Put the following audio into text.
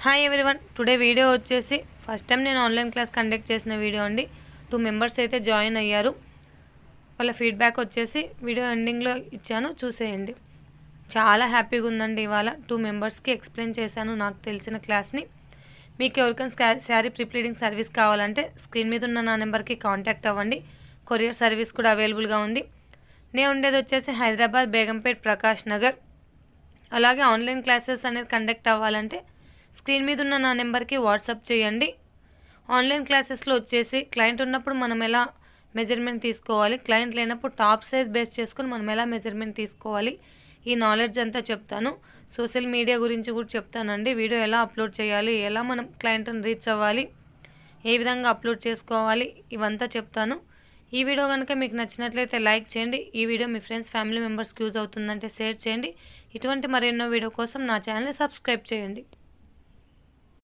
Hi everyone, today video వచ్చేసి first time నేను online class conduct చేసిన వీడియో అండి. 2 మెంబర్స్ అయితే జాయిన్ అయ్యారు. వాళ్ళ ఫీడ్బ్యాక్ వచ్చేసి వీడియో ఎండింగ్లో ఇచ్చాను, చూసేయండి. చాలా హ్యాపీగా ఉందండి. ఇవాళ 2 మెంబర్స్కి ఎక్స్ప్లెయిన్ చేశాను నాకు తెలిసిన క్లాస్ని. మీకు ఎవరికైనా శారీ ప్రిప్లీడింగ్ సర్వీస్ కావాలంటే స్క్రీన్ మీద ఉన్న నా నెంబర్కి కాంటాక్ట్ అవ్వండి. కొరియర్ సర్వీస్ కూడా అవైలబుల్గా ఉంది. నేను ఉండేది వచ్చేసి హైదరాబాద్, బేగంపేట్, ప్రకాష్ నగర్. అలాగే ఆన్లైన్ క్లాసెస్ అనేది కండక్ట్ అవ్వాలంటే స్క్రీన్ మీద ఉన్న నా నెంబర్కి వాట్సాప్ చేయండి. ఆన్లైన్ క్లాసెస్లో వచ్చేసి క్లయింట్ ఉన్నప్పుడు మనం ఎలా మెజర్మెంట్ తీసుకోవాలి, క్లయింట్ లేనప్పుడు టాప్ సైజ్ బేస్ చేసుకొని మనం ఎలా మెజర్మెంట్ తీసుకోవాలి, ఈ నాలెడ్జ్ అంతా చెప్తాను. సోషల్ మీడియా గురించి కూడా చెప్తానండి. వీడియో ఎలా అప్లోడ్ చేయాలి, ఎలా మనం క్లయింట్ని రీచ్ అవ్వాలి, ఏ విధంగా అప్లోడ్ చేసుకోవాలి, ఇవంతా చెప్తాను. ఈ వీడియో కనుక మీకు నచ్చినట్లయితే లైక్ చేయండి. ఈ వీడియో మీ ఫ్రెండ్స్, ఫ్యామిలీ మెంబర్స్కి యూజ్ అవుతుందంటే షేర్ చేయండి. ఇటువంటి మరెన్నో వీడియో కోసం నా ఛానల్ని సబ్స్క్రైబ్ చేయండి.